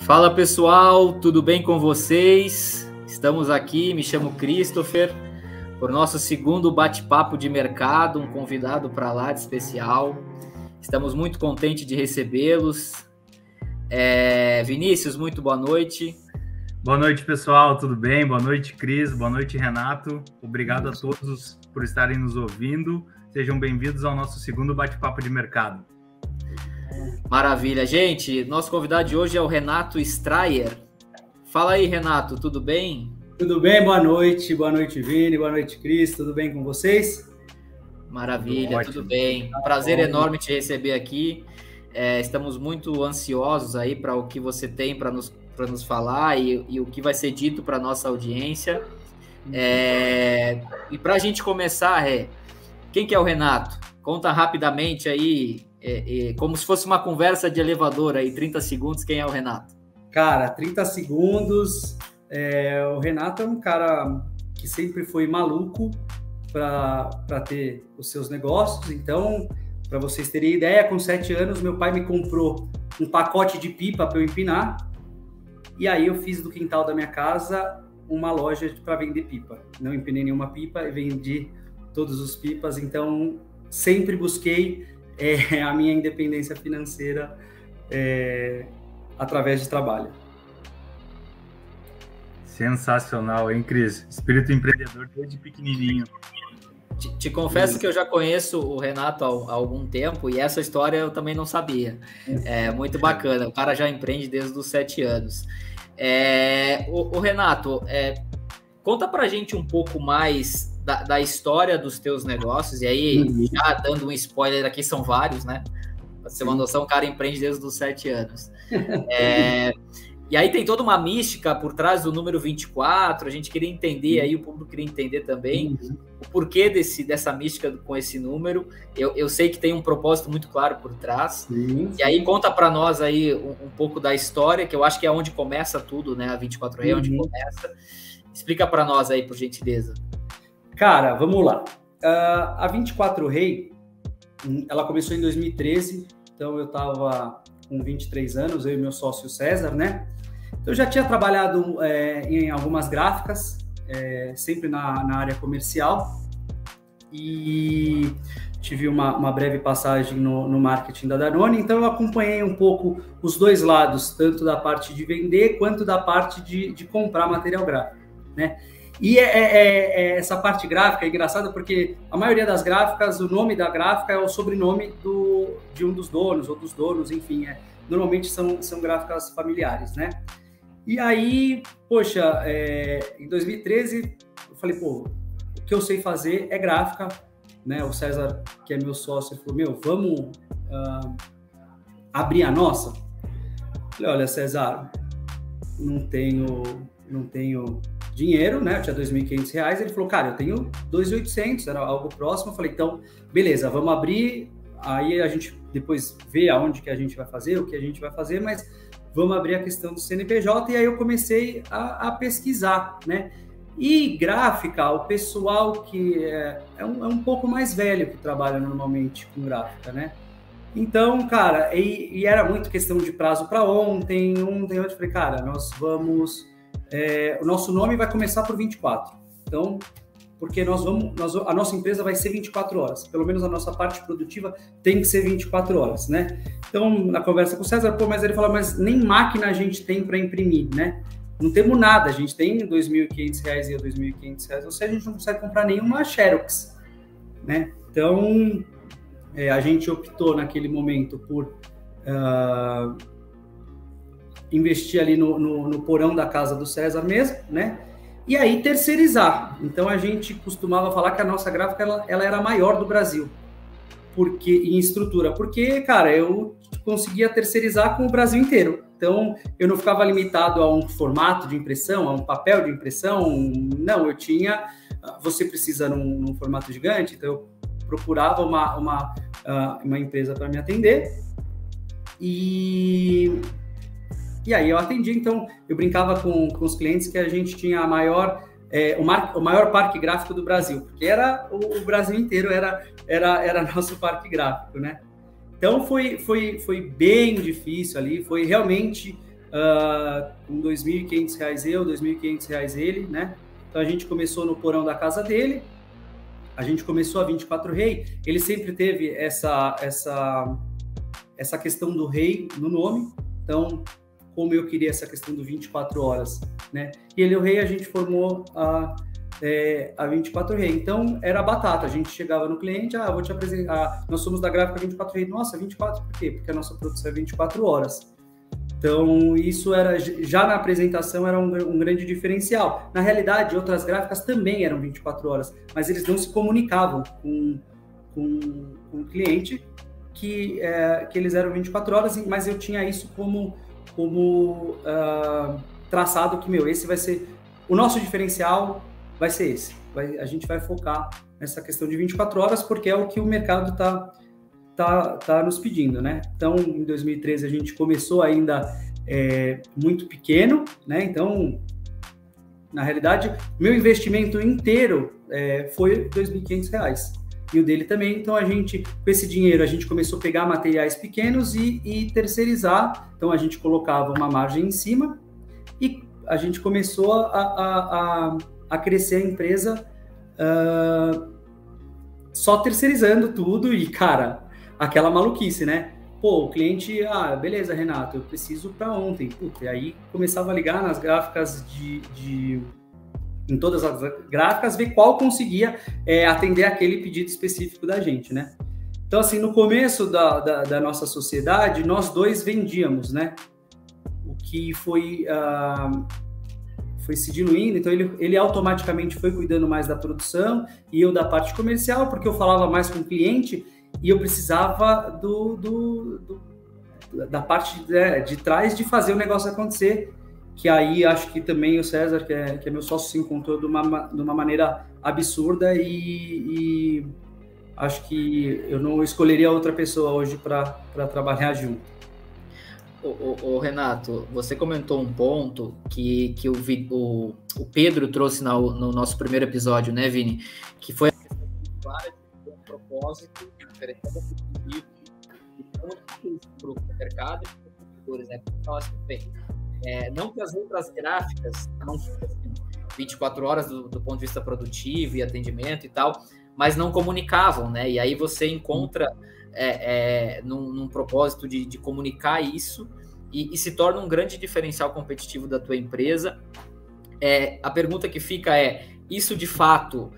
Fala pessoal, tudo bem com vocês? Estamos aqui, me chamo Christopher, por nosso segundo bate-papo de mercado, um convidado para lá de especial. Estamos muito contentes de recebê-los. Vinícius, muito boa noite. Boa noite, pessoal, tudo bem? Boa noite, Cris, boa noite, Renato. Obrigado a todos por estarem nos ouvindo. Sejam bem-vindos ao nosso segundo bate-papo de mercado. Maravilha, gente. Nosso convidado de hoje é o Renato Strayer. Fala aí, Renato, tudo bem? Tudo bem, boa noite, Vini, boa noite, Cris, tudo bem com vocês? Maravilha, tudo bem. Prazer enorme te receber aqui. Estamos muito ansiosos aí para o que você tem para nos falar e o que vai ser dito para a nossa audiência. E para a gente começar, quem que é o Renato? Conta rapidamente aí, como se fosse uma conversa de elevador aí, 30 segundos, quem é o Renato? Cara, 30 segundos, o Renato é um cara que sempre foi maluco para ter os seus negócios. Então, para vocês terem ideia, com 7 anos, meu pai me comprou um pacote de pipa para eu empinar, e aí eu fiz do quintal da minha casa uma loja para vender pipa. Não empinei nenhuma pipa e vendi todos os pipas, então sempre busquei a minha independência financeira através de trabalho. Sensacional, hein, Cris? Espírito empreendedor desde pequenininho. Te confesso que eu já conheço o Renato há algum tempo e essa história eu também não sabia. É muito bacana, o cara já empreende desde os 7 anos. O Renato, conta pra gente um pouco mais da história dos teus negócios, e aí, já dando um spoiler aqui, são vários, né? Pra você ter uma noção, o cara empreende desde os 7 anos. E aí tem toda uma mística por trás do número 24, a gente queria entender aí, o público queria entender também o porquê dessa mística com esse número. Eu sei que tem um propósito muito claro por trás. E aí conta para nós aí um pouco da história, que eu acho que é onde começa tudo, né? A 24 Rei é onde começa. Explica para nós aí, por gentileza. Cara, vamos lá. A 24 Rei, ela começou em 2013, então eu estava com 23 anos, eu e meu sócio César, né? Então, eu já tinha trabalhado em algumas gráficas, sempre na área comercial, e tive uma breve passagem no marketing da Danone, então eu acompanhei um pouco os dois lados, tanto da parte de vender quanto da parte de comprar material gráfico, né? E essa parte gráfica é engraçada porque a maioria das gráficas, o nome da gráfica é o sobrenome de um dos donos ou dos donos, enfim, normalmente são gráficas familiares, né? E aí, poxa, em 2013, eu falei, pô, o que eu sei fazer é gráfica, né? O César, que é meu sócio, falou, vamos abrir a nossa? Eu falei, olha, César, não tenho dinheiro, né? Eu tinha R$2.500. Ele falou, cara, eu tenho 2.800, era algo próximo. Eu falei, então, beleza, vamos abrir. Aí a gente depois vê aonde que a gente vai fazer, o que a gente vai fazer, mas vamos abrir a questão do CNPJ. E aí eu comecei a pesquisar, né? E gráfica, o pessoal que é um pouco mais velho que trabalha normalmente com gráfica, né? Então, cara, e era muito questão de prazo para ontem. Eu falei, cara, nós vamos... o nosso nome vai começar por 24. Então, porque a nossa empresa vai ser 24 horas. Pelo menos a nossa parte produtiva tem que ser 24 horas, né? Então, na conversa com o César, mas ele falou, mas nem máquina a gente tem para imprimir, né? Não temos nada, a gente tem R$2.500 e R$2.500, ou seja, a gente não consegue comprar nenhuma Xerox, né? Então, a gente optou naquele momento por investir ali no porão da casa do César mesmo, né? E aí terceirizar. Então a gente costumava falar que a nossa gráfica ela era a maior do Brasil, em estrutura, porque, cara, eu conseguia terceirizar com o Brasil inteiro. Então eu não ficava limitado a um formato de impressão, a um papel de impressão. Não, eu tinha. Você precisa num formato gigante, então eu procurava uma empresa para me atender e aí eu atendi, então eu brincava com os clientes que a gente tinha o maior parque gráfico do Brasil, porque era o Brasil inteiro era nosso parque gráfico, né? Então foi bem difícil ali, foi realmente com R$ 2.500 eu, R$ 2.500 ele, né? Então a gente começou no porão da casa dele, a gente começou a 24 Rei, ele sempre teve essa questão do rei no nome, então como eu queria essa questão do 24 horas, né? E ele, o rei, a gente formou a 24 Rei. Então, era batata. A gente chegava no cliente, eu vou te apresentar, nós somos da gráfica 24 Rei. Nossa, 24 por quê? Porque a nossa produção é 24 horas. Então, isso era, já na apresentação, era um grande diferencial. Na realidade, outras gráficas também eram 24 horas, mas eles não se comunicavam com o cliente que eles eram 24 horas, mas eu tinha isso como traçado que, esse vai ser o nosso diferencial, vai ser esse. A gente vai focar nessa questão de 24 horas, porque é o que o mercado tá nos pedindo, né? Então, em 2013, a gente começou ainda muito pequeno, né? Então, na realidade, meu investimento inteiro foi R$ 2.500. E o dele também. Então, com esse dinheiro, a gente começou a pegar materiais pequenos e terceirizar. Então, a gente colocava uma margem em cima e a gente começou a crescer a empresa só terceirizando tudo. E, cara, aquela maluquice, né? Pô, o cliente, beleza, Renato, eu preciso para ontem. Puta, e aí começava a ligar nas gráficas em todas as gráficas, ver qual conseguia atender aquele pedido específico da gente, né? Então, assim, no começo da nossa sociedade, nós dois vendíamos, né? O que foi se diluindo, então ele automaticamente foi cuidando mais da produção e eu da parte comercial, porque eu falava mais com o cliente e eu precisava da parte de trás de fazer o negócio acontecer, que aí acho que também o César, que é meu sócio, se encontrou de uma maneira absurda e acho que eu não escolheria outra pessoa hoje para trabalhar junto. O Renato, você comentou um ponto que o Pedro trouxe no nosso primeiro episódio, né, Vini? Que foi a questão de um propósito, de para o mercado e para os consumidores, né? Porque fala assim, bem, não que as outras gráficas não fossem 24 horas do ponto de vista produtivo e atendimento e tal, mas não comunicavam, né? E aí você encontra num propósito de comunicar isso e se torna um grande diferencial competitivo da tua empresa. A pergunta que fica isso de fato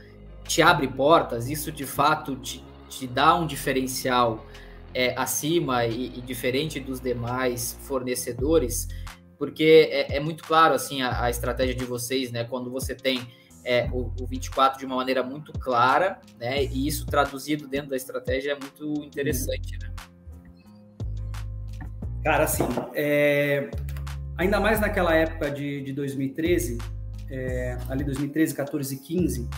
te abre portas? Isso de fato te dá um diferencial acima e diferente dos demais fornecedores? Porque é muito claro assim, a estratégia de vocês, né? Quando você tem o 24 de uma maneira muito clara, né? E isso traduzido dentro da estratégia é muito interessante, né? Cara, assim, ainda mais naquela época de 2013, ali 2013, 14 e 15,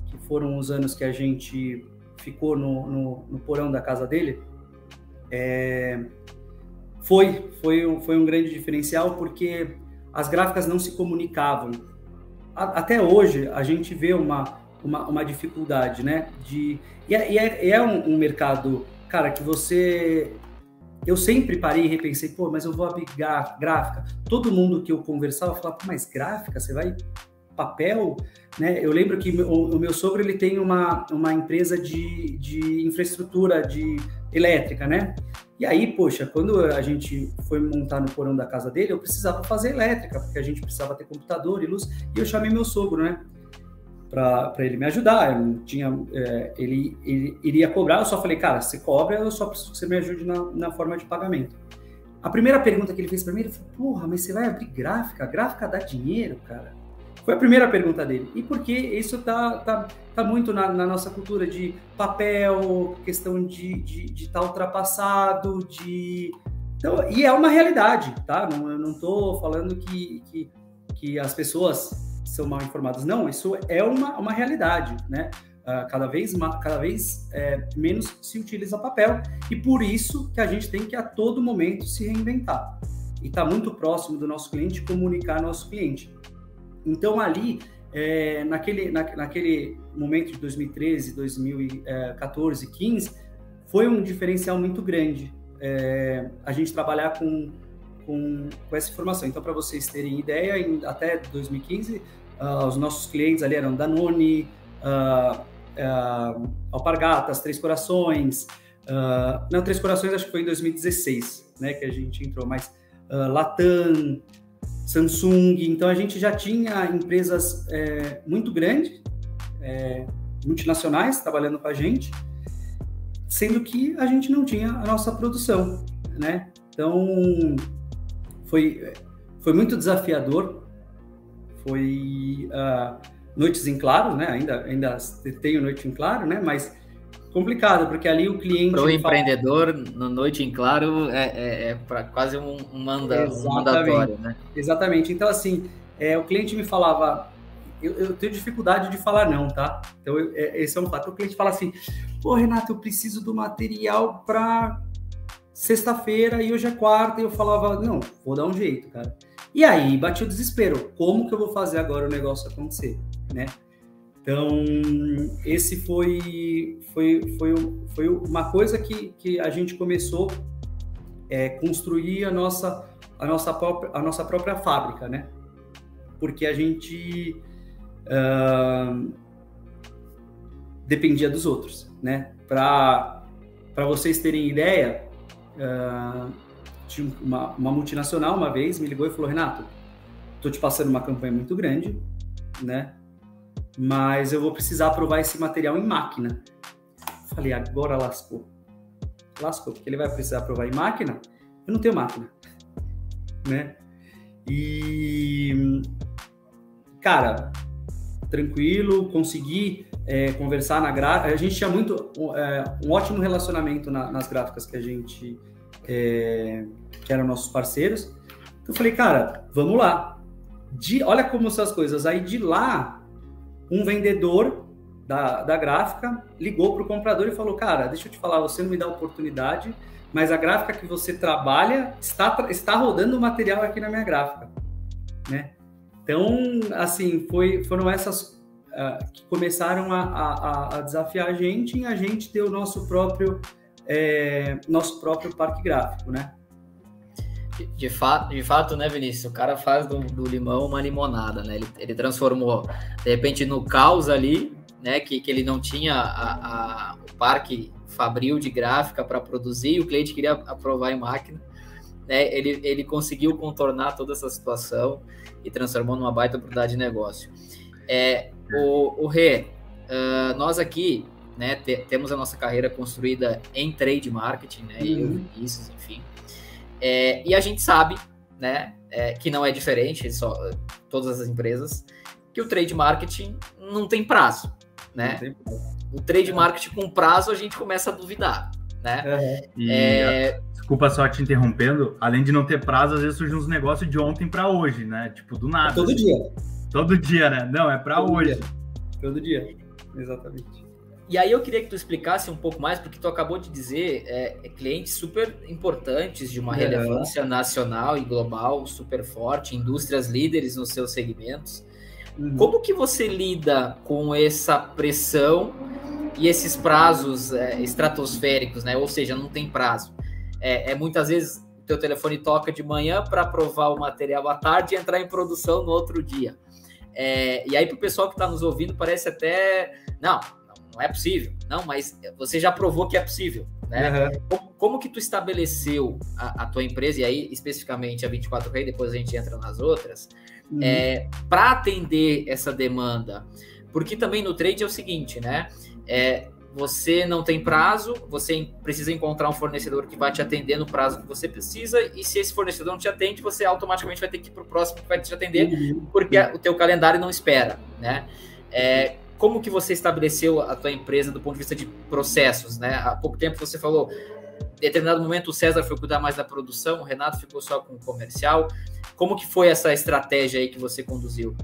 que foram os anos que a gente ficou no porão da casa dele, foi um grande diferencial, porque as gráficas não se comunicavam. Até hoje, a gente vê uma dificuldade, né? E é um mercado, cara, que eu sempre parei e repensei, mas eu vou abrir gráfica. Todo mundo que eu conversava falava, mas gráfica? Você vai papel? Né? Eu lembro que o meu sogro, ele tem uma empresa de infraestrutura elétrica, né? E aí, poxa, quando a gente foi montar no porão da casa dele, eu precisava fazer elétrica, porque a gente precisava ter computador e luz, e eu chamei meu sogro, né? Para ele me ajudar. Ele iria cobrar, eu só falei, cara, você cobra, eu só preciso que você me ajude na forma de pagamento. A primeira pergunta que ele fez para mim, ele falou, porra, mas você vai abrir gráfica? Gráfica dá dinheiro, cara? Foi a primeira pergunta dele. E porque isso tá muito na nossa cultura de papel, questão de estar ultrapassado, Então, e é uma realidade, tá? Eu não tô falando que as pessoas são mal informadas. Não, isso é uma realidade, né? Cada vez menos se utiliza papel, e por isso que a gente tem que a todo momento se reinventar e estar muito próximo do nosso cliente, comunicar nosso cliente. Então ali, naquele momento de 2013, 2014, 2015, foi um diferencial muito grande. A gente trabalhar com com essa informação. Então, para vocês terem ideia, até 2015, os nossos clientes ali eram Danone, Alpargatas, Três Corações, não, Três Corações acho que foi em 2016, né, que a gente entrou, mas Latam, Samsung, então a gente já tinha empresas muito grandes, multinacionais, trabalhando com a gente, sendo que a gente não tinha a nossa produção, né? Então, foi muito desafiador, noites em claro, né? Ainda tenho noite em claro, né? Mas complicado, porque ali o cliente... Para o empreendedor, no noite em claro, é quase um mandatório, né? Exatamente. Então, assim, o cliente me falava... Eu tenho dificuldade de falar não, tá? Então, esse é um fato. O cliente fala assim, pô, Renato, eu preciso do material para sexta-feira e hoje é quarta. E eu falava, não, vou dar um jeito, cara. E aí, bati o desespero. Como que eu vou fazer agora o negócio acontecer, né? Então, esse foi uma coisa que a gente começou a construir a nossa própria fábrica, né? Porque a gente dependia dos outros, né? Para vocês terem ideia, tinha uma multinacional uma vez me ligou e falou, Renato, estou te passando uma campanha muito grande, né? Mas eu vou precisar aprovar esse material em máquina. Falei, agora lascou. Lascou, porque ele vai precisar aprovar em máquina. Eu não tenho máquina, né? E, cara, tranquilo, consegui conversar na gráfica. A gente tinha um ótimo relacionamento nas gráficas que a gente, que eram nossos parceiros. Então eu falei, cara, vamos lá. Olha como são as coisas. Aí de lá, um vendedor da gráfica ligou para o comprador e falou, cara, deixa eu te falar, você não me dá oportunidade, mas a gráfica que você trabalha está rodando o material aqui na minha gráfica, né? Então, assim, foram essas que começaram a desafiar a gente e a gente ter o nosso próprio parque gráfico, né? De fato, né, Vinícius? O cara faz do limão uma limonada, né? Ele transformou, de repente, no caos ali, né? Que ele não tinha o parque fabril de gráfica para produzir, e o cliente queria aprovar em máquina, né? Ele conseguiu contornar toda essa situação e transformou numa baita oportunidade de negócio. O Rê, nós aqui, né, temos a nossa carreira construída em trade marketing, né? Eu, Vinícius, enfim. E a gente sabe, né, que não é diferente, todas as empresas, que o trade marketing não tem prazo, né? O trade marketing com prazo a gente começa a duvidar, né? Desculpa só te interrompendo, além de não ter prazo, às vezes surgem uns negócios de ontem para hoje, né? Tipo, do nada. Todo dia. Todo dia, né? Não, é para hoje. Todo dia, exatamente. E aí eu queria que tu explicasse um pouco mais, porque tu acabou de dizer clientes super importantes, de uma relevância nacional e global super forte, indústrias líderes nos seus segmentos. Como que você lida com essa pressão e esses prazos estratosféricos, né? Ou seja, não tem prazo. Muitas vezes o teu telefone toca de manhã para aprovar o material à tarde e entrar em produção no outro dia. E aí para o pessoal que está nos ouvindo parece até... Não é possível. Não, mas você já provou que é possível, né? Como que tu estabeleceu a tua empresa, e aí especificamente a 24Ray, depois a gente entra nas outras, para atender essa demanda? Porque também no trade é o seguinte, né? Você não tem prazo, você precisa encontrar um fornecedor que vai te atender no prazo que você precisa, e se esse fornecedor não te atende, você automaticamente vai ter que ir para o próximo que vai te atender, porque o teu calendário não espera, né? Como que você estabeleceu a tua empresa do ponto de vista de processos, né? Há pouco tempo você falou, em determinado momento o César foi cuidar mais da produção, o Renato ficou só com o comercial. Como que foi essa estratégia aí que você conduziu?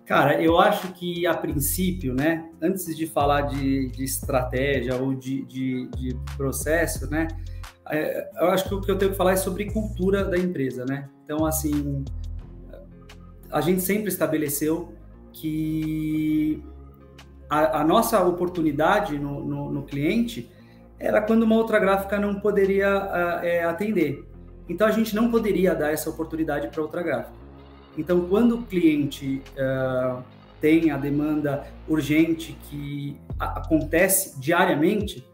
Cara, eu acho que a princípio, né, antes de falar de estratégia ou de processo, né, eu acho que o que eu tenho que falar é sobre cultura da empresa, né? Então, assim, a gente sempre estabeleceu que a nossa oportunidade no cliente era quando uma outra gráfica não poderia atender. Então, a gente não poderia dar essa oportunidade para outra gráfica. Então, quando o cliente tem a demanda urgente que acontece diariamente,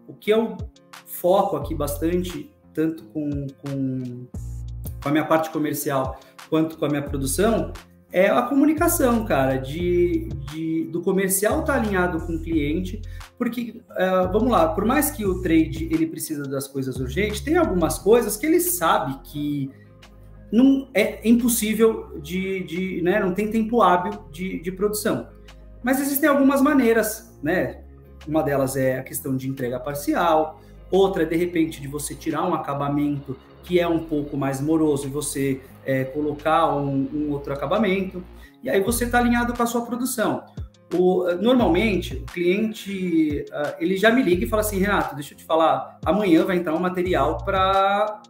o que eu foco aqui bastante, tanto com a minha parte comercial quanto com a minha produção, é a comunicação, cara, do comercial estar alinhado com o cliente, porque, vamos lá, por mais que o trade ele precisa das coisas urgentes, tem algumas coisas que ele sabe que não é impossível né, não tem tempo hábil de produção. Mas existem algumas maneiras, né? Uma delas é a questão de entrega parcial, outra é, de repente, de você tirar um acabamento que é um pouco mais moroso e você colocar um outro acabamento, e aí você está alinhado com a sua produção. Normalmente, o cliente, ele já me liga e fala assim, Renato, deixa eu te falar, amanhã vai entrar um material para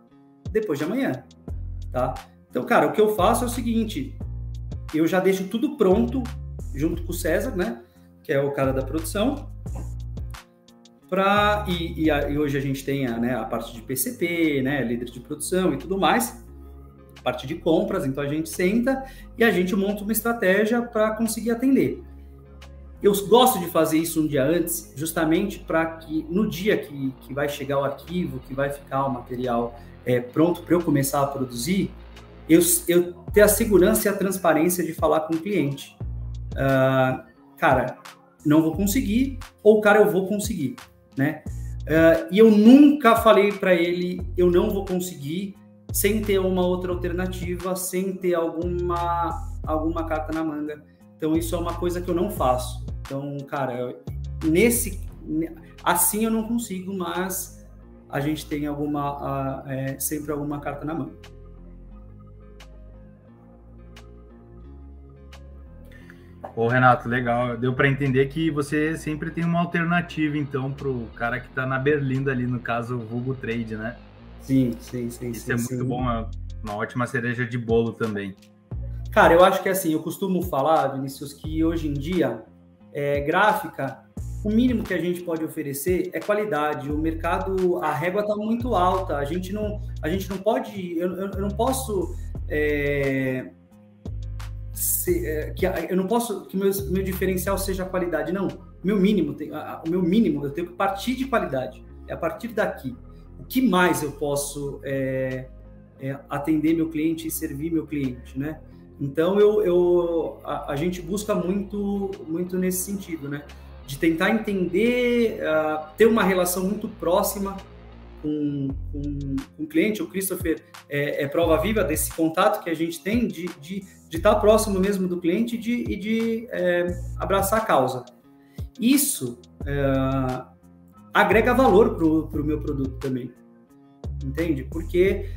depois de amanhã, tá? Então, cara, o que eu faço é o seguinte, eu já deixo tudo pronto, junto com o César, né, que é o cara da produção, e hoje a gente tem a parte de PCP, né, líder de produção e tudo mais, parte de compras, então a gente senta e a gente monta uma estratégia para conseguir atender. Eu gosto de fazer isso um dia antes, justamente para que no dia que vai chegar o arquivo, que vai ficar o material pronto para eu começar a produzir, eu ter a segurança e a transparência de falar com o cliente. Cara, não vou conseguir, ou cara, eu vou conseguir, né? E eu nunca falei para ele, eu não vou conseguir, sem ter uma outra alternativa, sem ter alguma carta na manga. Então, isso é uma coisa que eu não faço. Então, cara, assim eu não consigo, mas a gente tem sempre alguma carta na manga. Ô, Renato, legal. Deu para entender que você sempre tem uma alternativa, então, para o cara que está na berlinda ali, no caso, o vulgo trade, né? Sim. Isso é muito bom, é uma ótima cereja de bolo também. Cara, eu acho que assim, eu costumo falar, Vinícius, que hoje em dia, gráfica, o mínimo que a gente pode oferecer é qualidade. O mercado, a régua está muito alta, a gente não pode, eu não posso... eu não posso que meu diferencial seja a qualidade, não. O meu mínimo eu tenho que partir de qualidade. É a partir daqui. O que mais eu posso atender meu cliente e servir meu cliente, né? Então a gente busca muito nesse sentido, né? De tentar entender, ter uma relação muito próxima com o cliente. O Christopher é prova viva desse contato que a gente tem de estar próximo mesmo do cliente e de abraçar a causa. Isso agrega valor para o meu produto também, entende? Porque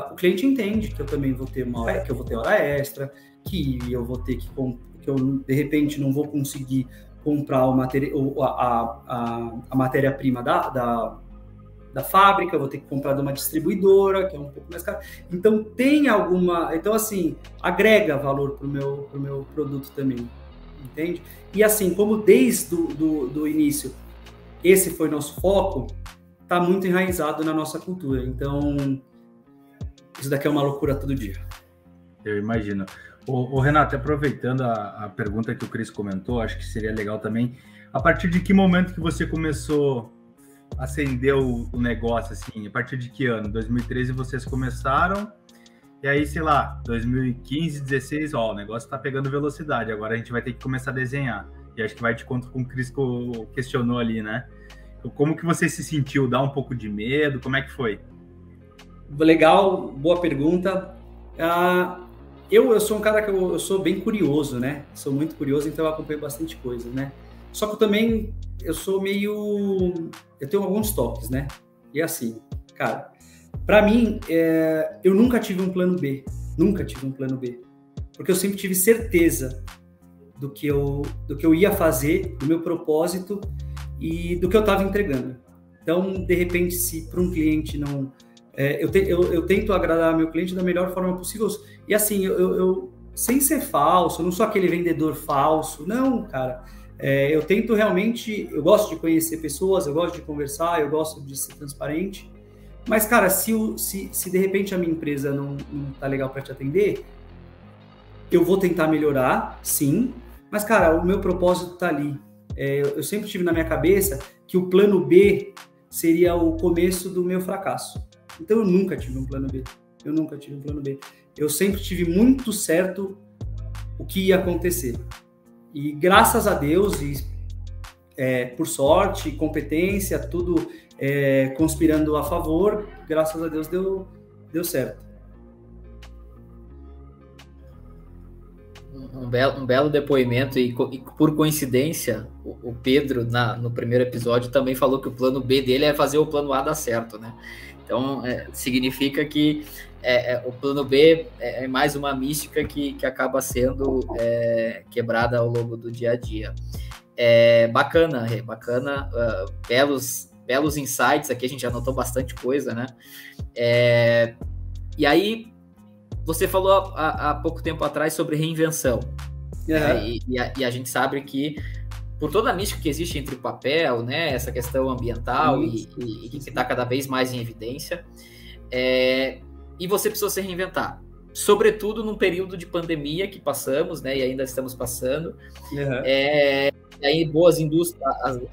o cliente entende que eu também vou ter que eu vou ter hora extra, que eu vou ter que eu de repente não vou conseguir comprar a matéria-prima da fábrica, eu vou ter que comprar de uma distribuidora, que é um pouco mais caro. Então, então, assim, agrega valor para o meu produto também, entende? E assim, como desde do início, esse foi nosso foco, está muito enraizado na nossa cultura. Então, isso daqui é uma loucura todo dia. Eu imagino. Ô Renato, aproveitando a pergunta que o Cris comentou, acho que seria legal também, a partir de que momento que você começou a acender o negócio, assim, a partir de que ano? 2013 vocês começaram, e aí, sei lá, 2015, 16, o negócio tá pegando velocidade, agora a gente vai ter que começar a desenhar. E acho que vai de conta com o que o Cris questionou ali, né? Como que você se sentiu? Dá um pouco de medo? Como é que foi? Legal, boa pergunta. Eu sou um cara que eu sou bem curioso, né? Sou muito curioso, então eu acompanho bastante coisa, né? Só que eu sou meio... Eu tenho alguns toques, né? E assim, cara, para mim, eu nunca tive um plano B. Nunca tive um plano B. Porque eu sempre tive certeza do que eu ia fazer, do meu propósito e do que eu estava entregando. Então, de repente, se para um cliente não... eu tento agradar meu cliente da melhor forma possível. E assim, eu sem ser falso, eu não sou aquele vendedor falso. Não, cara. Eu tento realmente... Eu gosto de conhecer pessoas, eu gosto de conversar, eu gosto de ser transparente. Mas, cara, se de repente a minha empresa não tá legal para te atender, eu vou tentar melhorar, sim. Mas, cara, o meu propósito tá ali. Eu sempre tive na minha cabeça que o plano B seria o começo do meu fracasso. Então, eu nunca tive um plano B. Eu sempre tive muito certo o que ia acontecer. E graças a Deus, por sorte, competência, tudo conspirando a favor, graças a Deus deu certo. Um belo depoimento, e por coincidência, o Pedro, no primeiro episódio, também falou que o plano B dele é fazer o plano A dar certo, né? Então, significa que o plano B é mais uma mística que acaba sendo quebrada ao longo do dia a dia. Bacana, bacana, belos insights aqui, a gente já anotou bastante coisa, né? E aí, você falou há pouco tempo atrás sobre reinvenção. E a gente sabe que, por toda a mística que existe entre o papel, né, essa questão ambiental e que está cada vez mais em evidência, e você precisou se reinventar. Sobretudo num período de pandemia que passamos, né, e ainda estamos passando. E aí, boas indústrias,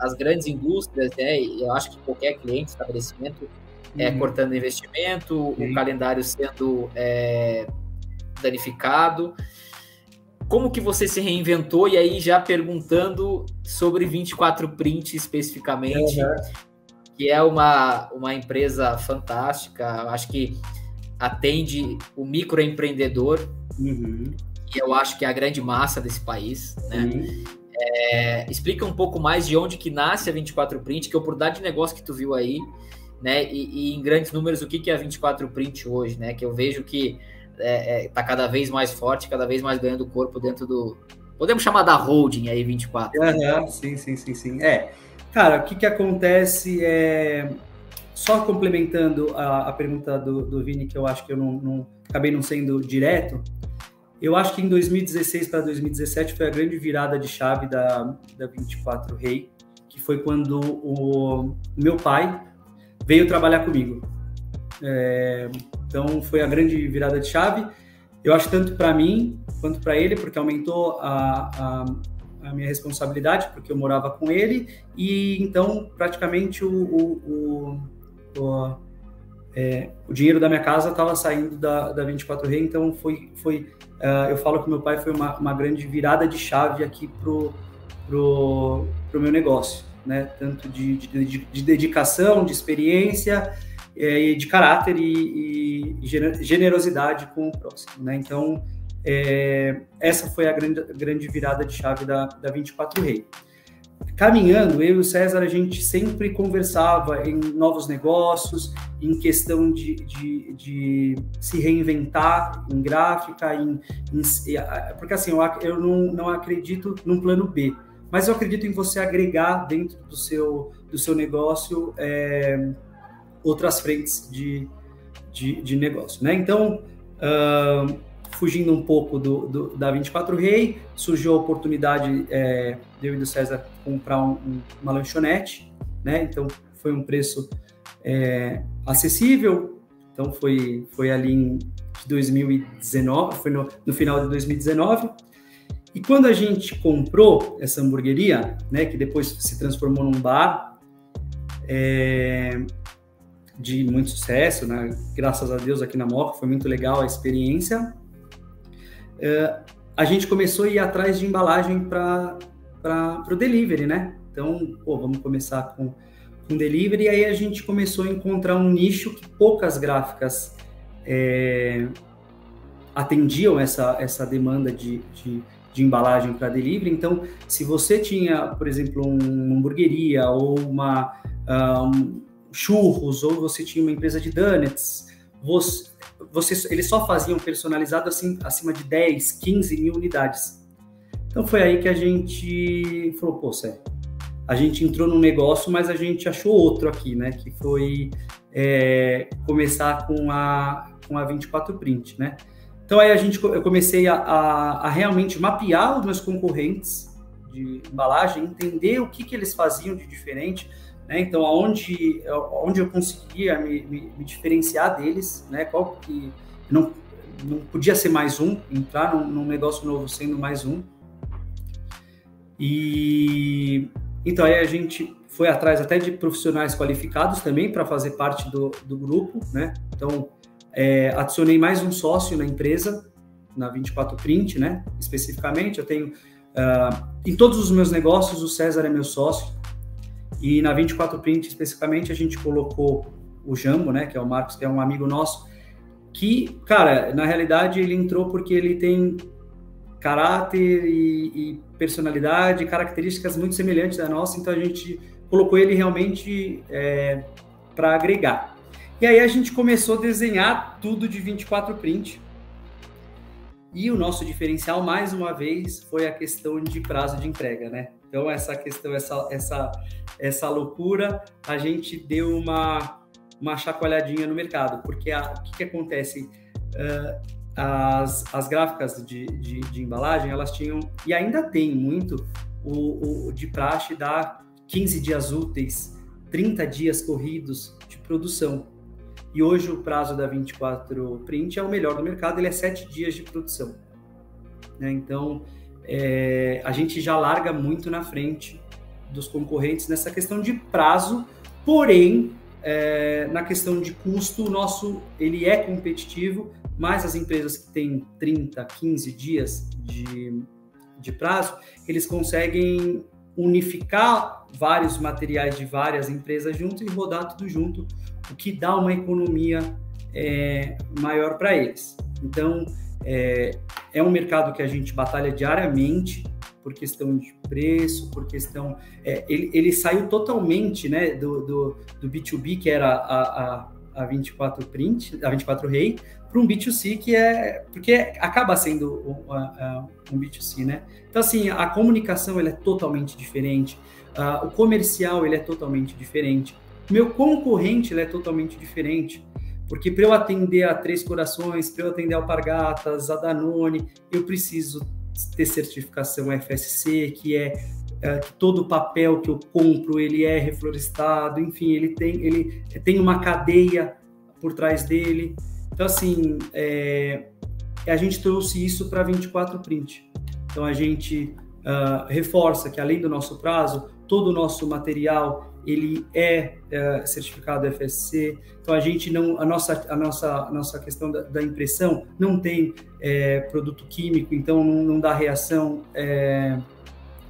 as grandes indústrias, né, e eu acho que qualquer cliente, estabelecimento, cortando investimento, o calendário sendo danificado. Como que você se reinventou? E aí, já perguntando sobre 24Print especificamente, que é uma empresa fantástica, acho que atende o microempreendedor, que eu acho que é a grande massa desse país, né? Explica um pouco mais de onde que nasce a 24Print, que oportunidade de negócio que tu viu aí, né? E em grandes números, o que é a 24Print hoje, né? Que eu vejo que está cada vez mais forte, cada vez mais ganhando corpo dentro do... Podemos chamar da holding aí, 24. Sim. Cara, o que acontece só complementando a pergunta do Vini, que eu acho que eu não acabei não sendo direto, eu acho que em 2016 para 2017 foi a grande virada de chave da 24Ray, que foi quando o meu pai veio trabalhar comigo. Então, foi a grande virada de chave. Eu acho tanto para mim quanto para ele, porque aumentou a minha responsabilidade, porque eu morava com ele, e então, praticamente, o dinheiro da minha casa estava saindo da 24Ray, então eu falo que meu pai foi uma grande virada de chave aqui pro meu negócio, né? Tanto de dedicação, de experiência, de caráter e generosidade com o próximo, né? Então, essa foi a grande virada de chave da 24Ray. Caminhando, eu e o César, a gente sempre conversava em novos negócios, em questão de se reinventar em gráfica, porque assim, eu não acredito num plano B, mas eu acredito em você agregar dentro do seu negócio outras frentes de negócio, né? Então, fugindo um pouco da 24Ray, surgiu a oportunidade de eu e do César comprar uma lanchonete, né? Então, foi um preço acessível. Então, foi ali em 2019, foi no final de 2019. E quando a gente comprou essa hamburgueria, né, que depois se transformou num bar, de muito sucesso, né? Graças a Deus aqui na Moca, foi muito legal a experiência. A gente começou a ir atrás de embalagem para o delivery, né? Então, vamos começar com delivery, e aí a gente começou a encontrar um nicho que poucas gráficas atendiam essa demanda de embalagem para delivery. Então, se você tinha, por exemplo, uma hamburgueria ou churros, ou você tinha uma empresa de donuts, eles só faziam personalizado assim, acima de 10, 15 mil unidades. Então foi aí que a gente falou, pô, Sé, a gente entrou num negócio, mas a gente achou outro aqui, né? Que foi começar com a 24Print, né? Então aí eu comecei a realmente mapear os meus concorrentes de embalagem, entender o que eles faziam de diferente, né? Então, onde eu conseguia me diferenciar deles, né? Qual que não podia ser mais um, entrar num negócio novo sendo mais um. E então aí a gente foi atrás até de profissionais qualificados também para fazer parte do grupo, né? Então, adicionei mais um sócio na empresa, na 24Print, né? Especificamente, eu tenho... em todos os meus negócios, o César é meu sócio. E na 24Print, especificamente, a gente colocou o Jambo, né? Que é o Marcos, que é um amigo nosso, que, cara, na realidade, ele entrou porque ele tem caráter e personalidade, características muito semelhantes da nossa, então a gente colocou ele realmente para agregar. E aí a gente começou a desenhar tudo de 24Print. E o nosso diferencial, mais uma vez, foi a questão de prazo de entrega, né? Então, essa questão, essa loucura, a gente deu uma chacoalhadinha no mercado, porque o que acontece? As gráficas de embalagem, elas tinham, e ainda tem muito, o de praxe dá 15 dias úteis, 30 dias corridos de produção. E hoje o prazo da 24Print é o melhor do mercado, ele é 7 dias de produção, né? Então, a gente já larga muito na frente dos concorrentes nessa questão de prazo, porém, na questão de custo, o nosso ele é competitivo, mas as empresas que têm 30, 15 dias de prazo, eles conseguem unificar vários materiais de várias empresas junto e rodar tudo junto, o que dá uma economia maior para eles. Então, é um mercado que a gente batalha diariamente por questão de preço, por questão... ele saiu totalmente, né, do B2B, que era a 24Print, a 24Ray, para um B2C, porque acaba sendo um B2C, né? Então, assim, a comunicação ela é totalmente diferente, o comercial ele é totalmente diferente, o meu concorrente ele é totalmente diferente, porque para eu atender a Três Corações, para eu atender a Alpargatas, a Danone, eu preciso ter certificação FSC, que que todo o papel que eu compro ele é reflorestado, enfim, ele tem uma cadeia por trás dele. Então, assim, a gente trouxe isso para 24Print. Então, a gente reforça que, além do nosso prazo, todo o nosso material ele é certificado FSC. Então, a gente não... A nossa questão da impressão não tem produto químico, então não dá reação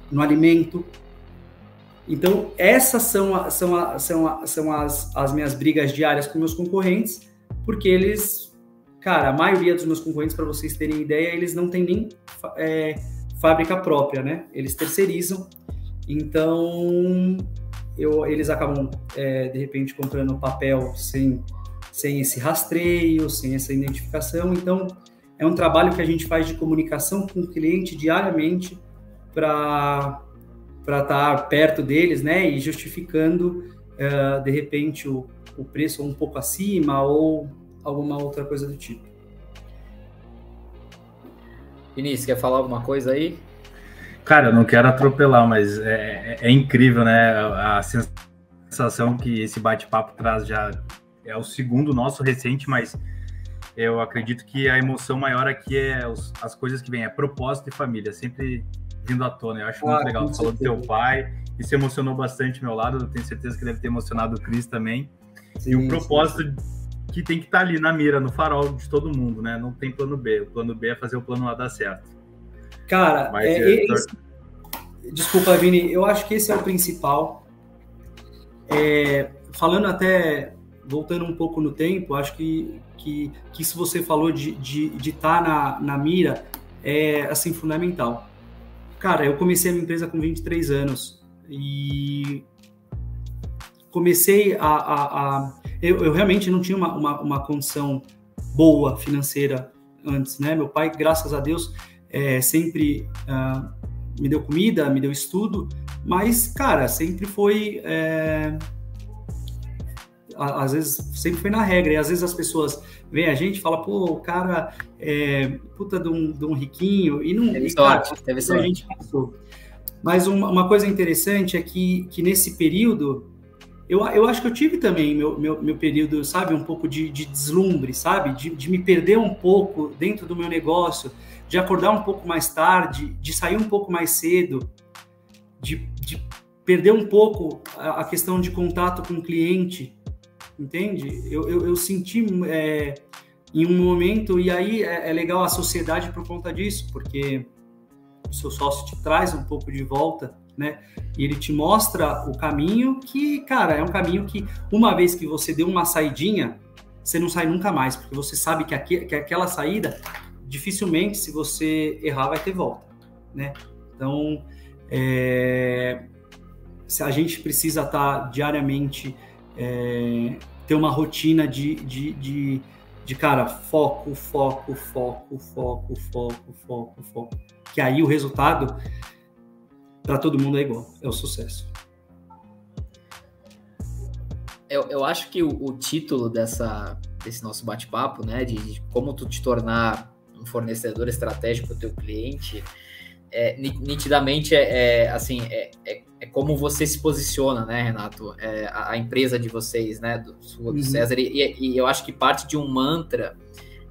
no alimento. Então, essas são as minhas brigas diárias com meus concorrentes, porque eles, cara, a maioria dos meus concorrentes, para vocês terem ideia, eles não têm nem fábrica própria, né? Eles terceirizam. Então, eles acabam, de repente, comprando papel sem esse rastreio, sem essa identificação. Então, é um trabalho que a gente faz de comunicação com o cliente diariamente para estar perto deles, né? E justificando, de repente, o preço um pouco acima ou alguma outra coisa do tipo. Vinícius, quer falar alguma coisa aí? Cara, eu não quero atropelar, mas é incrível, né? A sensação que esse bate-papo traz já é o segundo nosso recente, mas eu acredito que a emoção maior aqui é as coisas que vêm, propósito e família, sempre vindo à tona. Eu acho muito legal. Tu falou do teu pai, isso emocionou bastante meu lado, eu tenho certeza que deve ter emocionado o Cris também. Sim, e o propósito que tem que estar ali na mira, no farol de todo mundo, né? Não tem plano B. O plano B é fazer o plano A dar certo. Cara, desculpa, Vini, eu acho que esse é o principal. Falando até, voltando um pouco no tempo, acho que isso você falou de estar na mira é, assim, fundamental. Cara, eu comecei a minha empresa com 23 anos e comecei eu realmente não tinha uma condição boa financeira antes, né? Meu pai, graças a Deus, sempre me deu comida, me deu estudo, mas, cara, sempre foi... às vezes, sempre foi na regra, e às vezes as pessoas veem a gente e falam, pô, o cara puta de um riquinho, e não... Teve sorte. A gente passou. Mas uma coisa interessante é que nesse período, eu acho que eu tive também meu período, sabe, um pouco de deslumbre, sabe, de me perder um pouco dentro do meu negócio, de acordar um pouco mais tarde, de sair um pouco mais cedo, de perder um pouco a questão de contato com o cliente, entende? Eu senti em um momento, e aí é legal a sociedade por conta disso, porque o seu sócio te traz um pouco de volta, né? E ele te mostra o caminho que, cara, é um caminho que uma vez que você deu uma saidinha, você não sai nunca mais, porque você sabe que aquela saída, dificilmente, se você errar, vai ter volta, né? Então, se a gente precisa estar diariamente, ter uma rotina de cara, foco, que aí o resultado para todo mundo é igual, é o sucesso. Eu acho que o título desse nosso bate-papo, né, de como tu te tornar um fornecedor estratégico para o teu cliente, nitidamente assim, como você se posiciona, né, Renato? A empresa de vocês, né, do César, e eu acho que parte de um mantra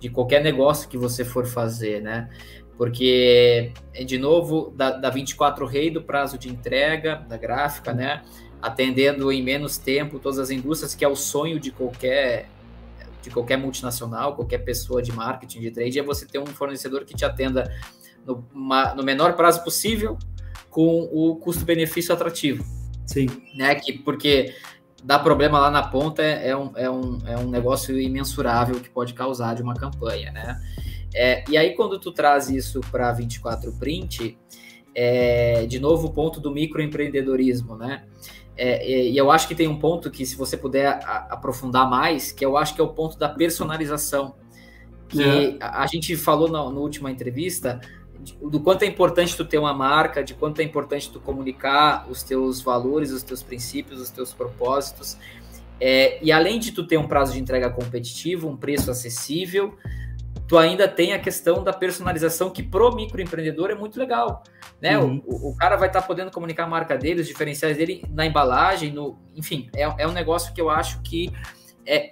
de qualquer negócio que você for fazer, né? Porque, de novo, da 24 Rei do prazo de entrega, da gráfica, né? Atendendo em menos tempo todas as indústrias, que é o sonho de qualquer multinacional, qualquer pessoa de marketing, de trade, é você ter um fornecedor que te atenda no menor prazo possível, com o custo-benefício atrativo. Sim. Né? Porque dá problema lá na ponta é um negócio imensurável que pode causar de uma campanha, né? E aí, quando tu traz isso para 24 Print, de novo o ponto do microempreendedorismo, né? E eu acho que tem um ponto que, se você puder aprofundar mais, que eu acho que é o ponto da personalização, que a gente falou na última entrevista, do quanto é importante tu ter uma marca, de quanto é importante tu comunicar os teus valores, os teus princípios, os teus propósitos, e além de tu ter um prazo de entrega competitivo, um preço acessível, tu ainda tem a questão da personalização, que pro microempreendedor é muito legal, né? O cara vai estar podendo comunicar a marca dele, os diferenciais dele na embalagem, enfim, é um negócio que eu acho que,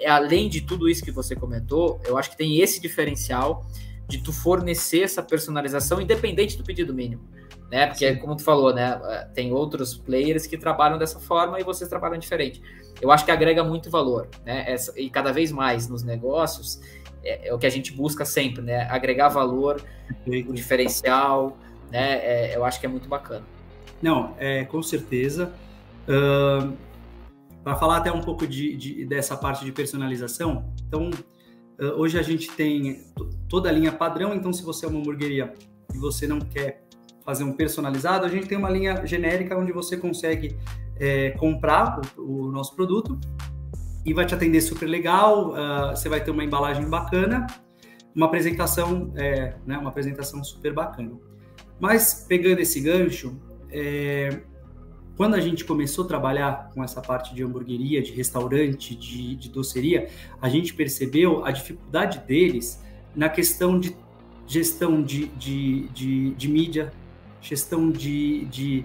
além de tudo isso que você comentou, eu acho que tem esse diferencial de tu fornecer essa personalização independente do pedido mínimo, né? Porque, como tu falou, né, tem outros players que trabalham dessa forma e vocês trabalham diferente. Eu acho que agrega muito valor, né? E cada vez mais nos negócios, é o que a gente busca sempre, né? Agregar valor, o diferencial, né? Eu acho que é muito bacana. Não, com certeza. Para falar até um pouco dessa parte de personalização, então, hoje a gente tem toda a linha padrão, então se você é uma hamburgueria e você não quer fazer um personalizado, a gente tem uma linha genérica onde você consegue comprar o nosso produto e vai te atender super legal, você vai ter uma embalagem bacana, uma apresentação, uma apresentação super bacana. Mas, pegando esse gancho, quando a gente começou a trabalhar com essa parte de hamburgueria, de restaurante, de doceria, a gente percebeu a dificuldade deles na questão de gestão de mídia, gestão de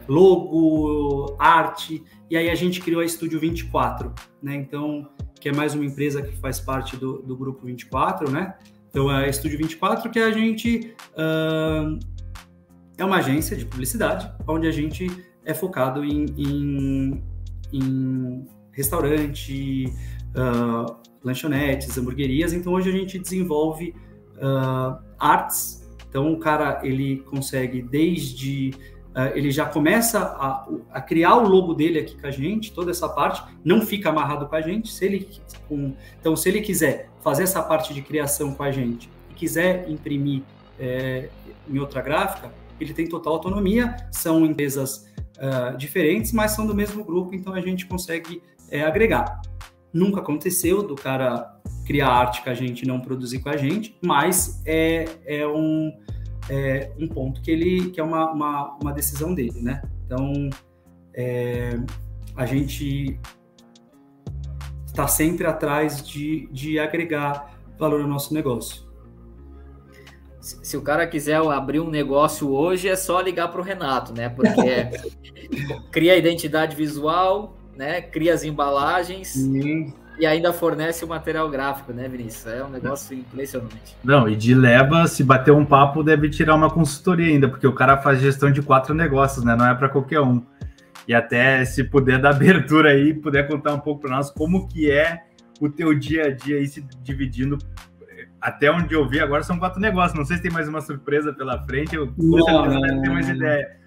logo, arte, e aí a gente criou a Estúdio 24, né? Então, que é mais uma empresa que faz parte do Grupo 24, né? Então, a Estúdio 24, que a gente é uma agência de publicidade, onde a gente é focado em restaurante, lanchonetes, hamburguerias. Então, hoje a gente desenvolve artes. Então, o cara, ele consegue ele já começa a criar o logo dele aqui com a gente, toda essa parte, não fica amarrado com a gente. Então, se ele quiser fazer essa parte de criação com a gente e quiser imprimir em outra gráfica, ele tem total autonomia. São empresas diferentes, mas são do mesmo grupo, então a gente consegue agregar. Nunca aconteceu do cara criar arte com a gente e não produzir com a gente, mas é um ponto que é uma decisão dele, né? Então, a gente está sempre atrás de agregar valor ao nosso negócio. Se o cara quiser abrir um negócio hoje, é só ligar para o Renato, né? Porque cria identidade visual, né? Cria as embalagens. Sim. E ainda fornece o material gráfico, né, Vinícius? É um negócio impressionante. Não, e de leva, se bater um papo, deve tirar uma consultoria ainda, porque o cara faz gestão de 4 negócios, né? Não é para qualquer um. E até se puder dar abertura aí, puder contar um pouco para nós como que é o teu dia a dia aí se dividindo. Até onde eu vi agora são 4 negócios. Não sei se tem mais uma surpresa pela frente, eu com certeza deve ter mais ideia.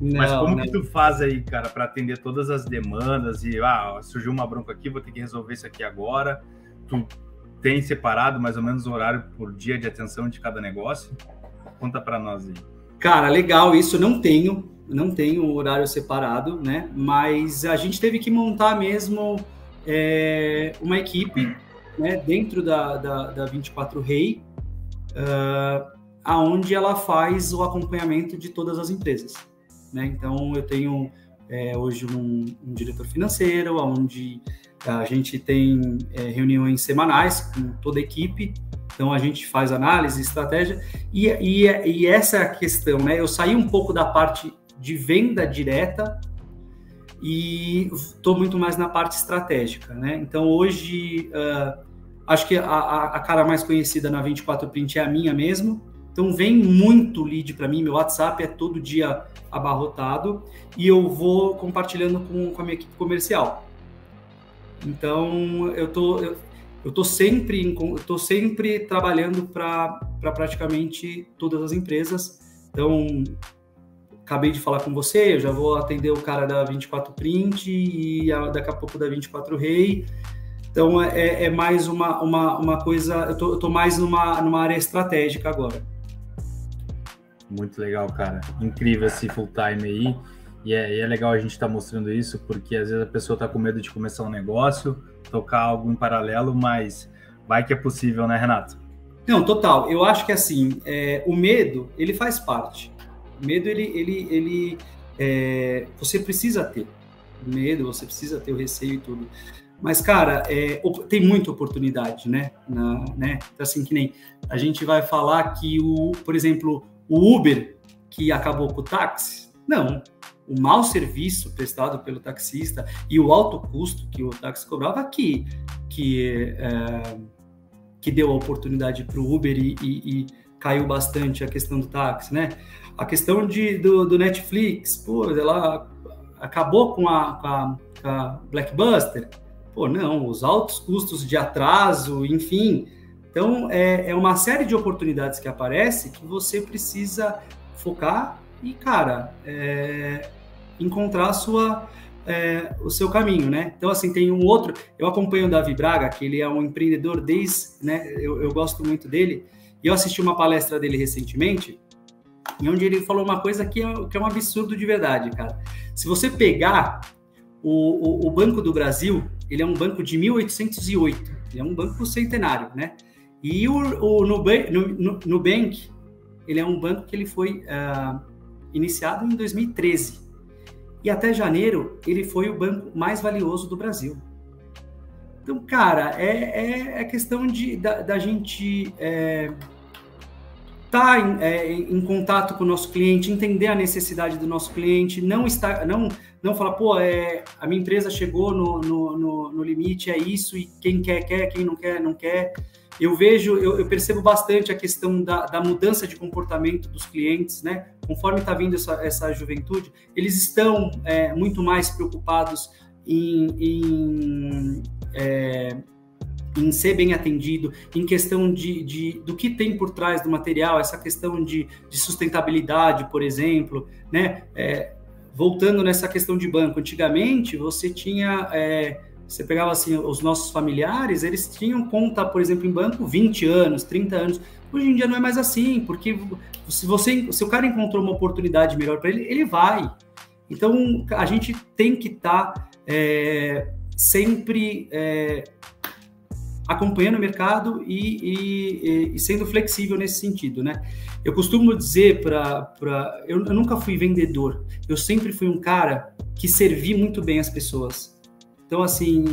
Mas como que tu faz aí, cara, para atender todas as demandas e surgiu uma bronca aqui, vou ter que resolver isso aqui agora. Tu tem separado mais ou menos o horário por dia de atenção de cada negócio? Conta para nós aí. Cara, legal, isso não tenho horário separado, né? Mas a gente teve que montar mesmo uma equipe, né, dentro da 24 Rei, aonde ela faz o acompanhamento de todas as empresas. Né? Então, eu tenho hoje um diretor financeiro, onde a gente tem reuniões semanais com toda a equipe, então a gente faz análise, estratégia, e essa é a questão, né? Eu saí um pouco da parte de venda direta e estou muito mais na parte estratégica, né? Então, hoje, acho que a cara mais conhecida na 24 Print é a minha mesmo. Então, vem muito lead para mim, meu WhatsApp é todo dia abarrotado e eu vou compartilhando com a minha equipe comercial. Então, eu tô sempre trabalhando para praticamente todas as empresas. Então, acabei de falar com você, eu já vou atender o cara da 24 Print e daqui a pouco da 24 Rei. Então, é mais uma coisa, eu tô mais numa área estratégica agora. Muito legal, cara. Incrível esse full time aí. E é legal a gente estar mostrando isso, porque às vezes a pessoa está com medo de começar um negócio, tocar algo em paralelo, mas vai que é possível, né, Renato? Não, total. Eu acho que assim, o medo, ele faz parte. O medo, você precisa ter. O medo, você precisa ter o receio e tudo. Mas, cara, tem muita oportunidade, né? Então, assim, que nem a gente vai falar que, por exemplo, o Uber, que acabou com o táxi, não. O mau serviço prestado pelo taxista e o alto custo que o táxi cobrava que deu a oportunidade para o Uber e caiu bastante a questão do táxi, né? A questão do Netflix, pô, ela acabou com a Blockbuster. Pô, não, os altos custos de atraso, enfim. Então, é uma série de oportunidades que aparece que você precisa focar e, cara, encontrar o seu caminho, né? Então, assim, tem um outro... Eu acompanho o Davi Braga, que ele é um empreendedor né? Eu gosto muito dele. E eu assisti uma palestra dele recentemente, em onde ele falou uma coisa que é um absurdo de verdade, cara. Se você pegar o Banco do Brasil, ele é um banco de 1808. Ele é um banco centenário, né? E o Nubank, ele é um banco que ele foi iniciado em 2013. E até janeiro, ele foi o banco mais valioso do Brasil. Então, cara, é questão da gente estar em contato com o nosso cliente, entender a necessidade do nosso cliente, não falar, pô, a minha empresa chegou no limite, é isso, e quem quer, quem não quer, não quer. Eu percebo bastante a questão da mudança de comportamento dos clientes, né? Conforme está vindo essa juventude, eles estão muito mais preocupados em ser bem atendido, em questão do que tem por trás do material, essa questão de sustentabilidade, por exemplo, né? Voltando nessa questão de banco, antigamente você tinha... Você pegava assim, os nossos familiares, eles tinham conta, por exemplo, em banco 20 anos, 30 anos. Hoje em dia não é mais assim, porque se o cara encontrou uma oportunidade melhor para ele, ele vai. Então, a gente tem que estar sempre acompanhando o mercado e sendo flexível nesse sentido, né? Eu costumo dizer eu nunca fui vendedor, eu sempre fui um cara que servi muito bem as pessoas. Então, assim,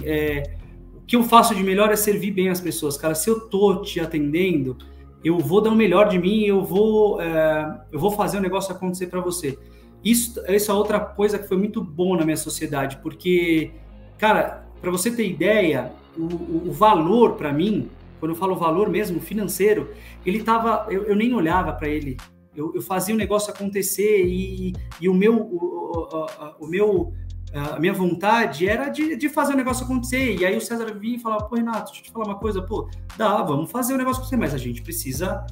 o que eu faço de melhor é servir bem as pessoas. Cara, se eu tô te atendendo, eu vou dar o melhor de mim, eu vou fazer o negócio acontecer para você. Isso é outra coisa que foi muito bom na minha sociedade, porque Cara, para você ter ideia, o valor para mim, quando eu falo valor mesmo financeiro, ele tava, eu nem olhava para ele. Eu fazia o negócio acontecer e a minha vontade era de fazer o negócio acontecer. E aí o César vinha e falava, pô, Renato, deixa eu te falar uma coisa, pô, vamos fazer o negócio acontecer, mas a gente precisa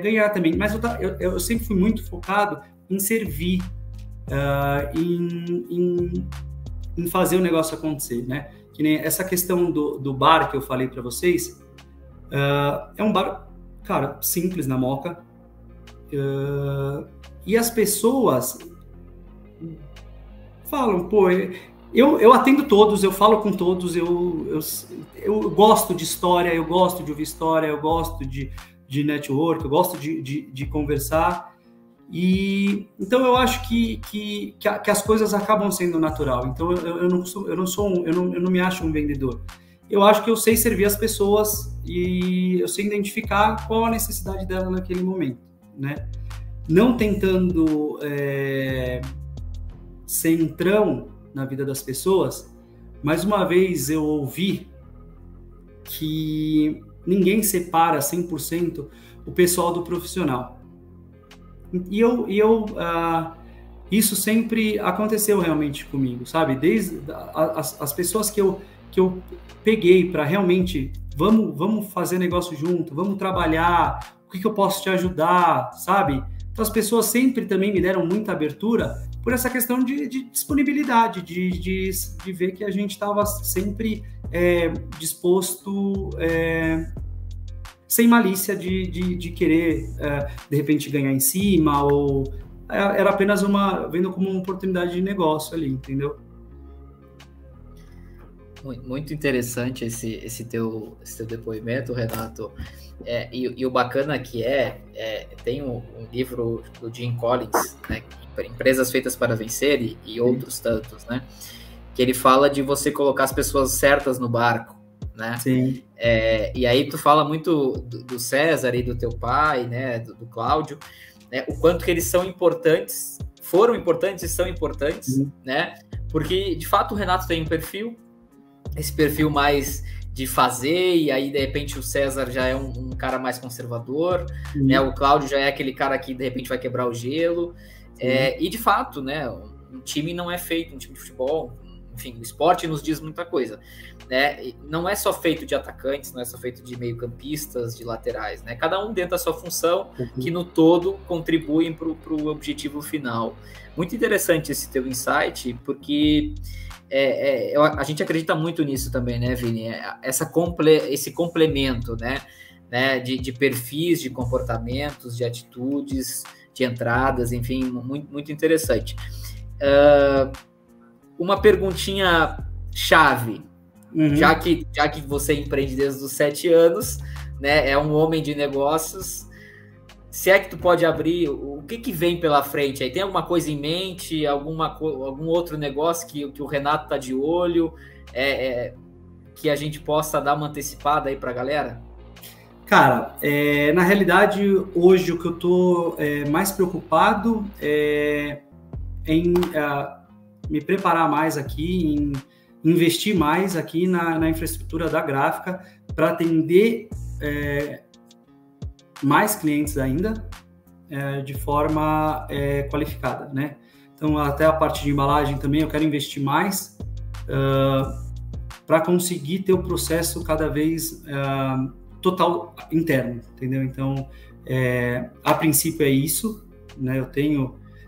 ganhar também. Mas eu sempre fui muito focado em servir, em fazer o negócio acontecer, né? Que nem essa questão do bar que eu falei para vocês, é um bar, cara, simples na Moca, e as pessoas falam, pô, eu atendo todos, eu falo com todos, eu gosto de história, eu gosto de ouvir história, eu gosto de network, eu gosto de conversar, e então eu acho que as coisas acabam sendo natural. Então eu não me acho um vendedor. Eu acho que eu sei servir as pessoas e eu sei identificar qual a necessidade dela naquele momento, né? Não tentando ser entrão na vida das pessoas. Mais uma vez eu ouvi que ninguém separa 100% o pessoal do profissional. E isso sempre aconteceu realmente comigo, sabe? Desde as pessoas que eu peguei para realmente, vamos fazer negócio junto, vamos trabalhar, o que eu posso te ajudar, sabe? Então as pessoas sempre também me deram muita abertura por essa questão de disponibilidade, de ver que a gente estava sempre disposto, sem malícia de querer, de repente, ganhar em cima, ou era apenas vendo como uma oportunidade de negócio ali, entendeu? Muito interessante esse teu depoimento, Renato. E o bacana que tem um livro do Jim Collins, né, Empresas Feitas para Vencer, e outros tantos, né, que ele fala de você colocar as pessoas certas no barco, né? Sim. E aí tu fala muito do César e do teu pai, né, do Cláudio, né, o quanto que eles são importantes, foram importantes e são importantes, né? Porque de fato o Renato tem um perfil, esse perfil mais de fazer, e aí de repente o César já é um cara mais conservador, né? O Cláudio já é aquele cara que de repente vai quebrar o gelo, e de fato, né, um time não é feito, um time de futebol, enfim, o esporte nos diz muita coisa, né? Não é só feito de atacantes, não é só feito de meio-campistas, de laterais, né? Cada um dentro da sua função, que no todo contribuem para o objetivo final. Muito interessante esse teu insight, porque a gente acredita muito nisso também, né, Vini? Esse complemento, né, de perfis, de comportamentos, de atitudes, de entradas, enfim, muito, muito interessante. Uma perguntinha chave, já que você empreende desde os 7 anos, né, é um homem de negócios, se é que tu pode abrir, o que vem pela frente aí? Tem alguma coisa em mente, algum outro negócio que o Renato tá de olho, que a gente possa dar uma antecipada aí pra galera? Cara, na realidade, hoje o que eu tô mais preocupado é em me preparar mais aqui, em investir mais aqui na infraestrutura da gráfica para atender mais clientes ainda de forma qualificada, né? Então, até a parte de embalagem também eu quero investir mais para conseguir ter o processo cada vez total interno, entendeu? Então, a princípio é isso, né?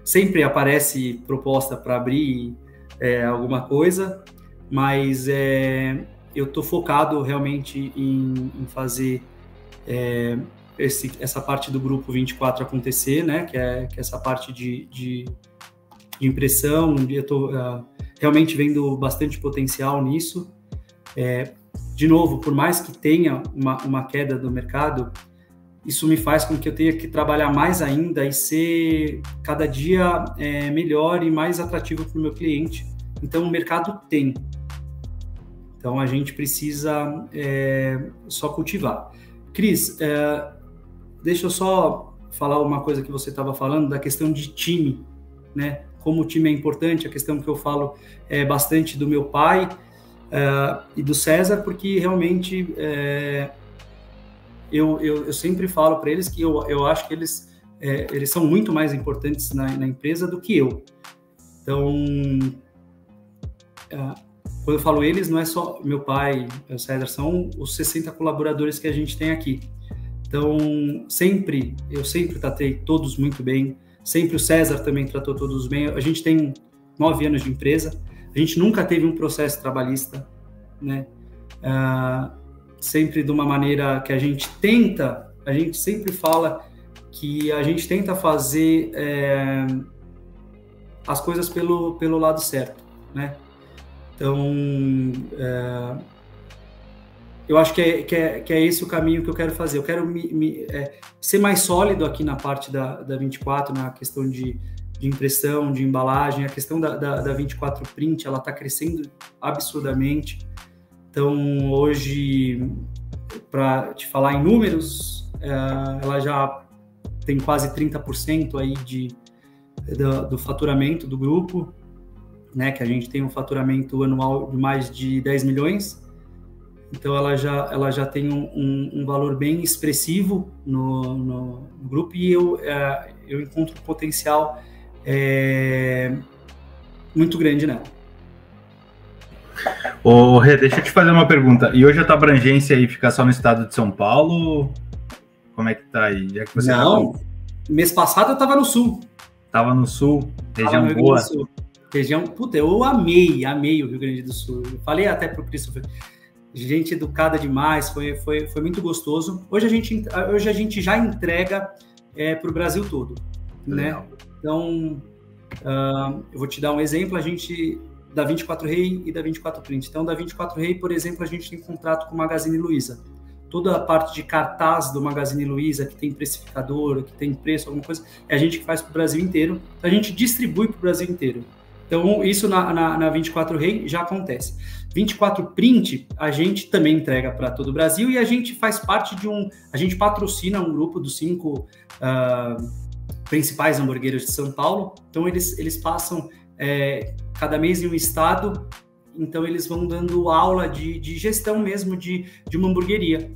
Sempre aparece proposta para abrir alguma coisa, mas eu estou focado realmente em fazer essa parte do grupo 24 acontecer, né? Que é essa parte de impressão. Eu estou realmente vendo bastante potencial nisso. De novo, por mais que tenha uma queda do mercado, isso me faz com que eu tenha que trabalhar mais ainda e ser cada dia melhor e mais atrativo para o meu cliente. Então, o mercado tem. Então, a gente precisa só cultivar. Cris, deixa eu só falar uma coisa que você estava falando, da questão de time, né? Como o time é importante, a questão que eu falo bastante do meu pai. e do César, porque realmente eu sempre falo para eles que eu acho que eles são muito mais importantes na empresa do que eu. Então, quando eu falo eles, não é só meu pai, o César, são os 60 colaboradores que a gente tem aqui. Então, eu sempre tratei todos muito bem, sempre o César também tratou todos bem. A gente tem 9 anos de empresa, a gente nunca teve um processo trabalhista, né? Sempre de uma maneira que a gente sempre fala que a gente tenta fazer as coisas pelo lado certo, né? Então, eu acho que é esse o caminho que eu quero fazer. Eu quero ser mais sólido aqui na parte da 24, na questão de impressão, de embalagem. A questão da 24 Print, ela está crescendo absurdamente. Então, hoje, para te falar em números, ela já tem quase 30% aí do faturamento do grupo, né, que a gente tem um faturamento anual de mais de 10 milhões. Então, ela já tem um valor bem expressivo no grupo, e eu encontro um potencial muito grande nela. Ô, Rê, deixa eu te fazer uma pergunta. E hoje a tua abrangência aí fica só no estado de São Paulo? Como é que tá aí? Já que você mês passado eu estava no Sul. Tava no Sul, região boa. Região, puta, eu amei o Rio Grande do Sul. Eu falei até pro Christopher, gente educada demais, foi muito gostoso. Hoje a gente já entrega para o Brasil todo, né? Então, eu vou te dar um exemplo, a gente, da 24 Rei e da 24 Print. Então, da 24 Rei, por exemplo, a gente tem contrato com o Magazine Luiza. Toda a parte de cartaz do Magazine Luiza, que tem precificador, que tem preço, alguma coisa, é a gente que faz para o Brasil inteiro. A gente distribui para o Brasil inteiro. Então, isso na 24 Rei já acontece. 24 Print, a gente também entrega para todo o Brasil, e a gente faz parte a gente patrocina um grupo dos 5 principais hamburguerias de São Paulo. Então, eles passam cada mês em um estado, então eles vão dando aula de gestão mesmo de uma hamburgueria.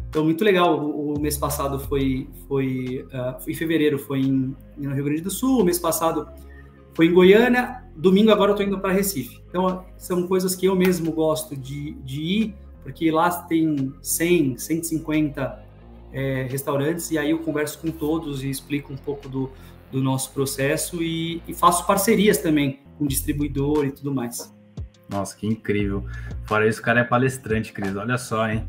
Então, muito legal. O mês passado foi em fevereiro, foi no Rio Grande do Sul. O mês passado foi em Goiânia. Domingo agora eu estou indo para Recife. Então, são coisas que eu mesmo gosto de ir, porque lá tem 100, 150 restaurantes, e aí eu converso com todos e explico um pouco do nosso processo, e faço parcerias também com distribuidor e tudo mais. Nossa, que incrível. Fora isso, o cara é palestrante, Cris. Olha só, hein?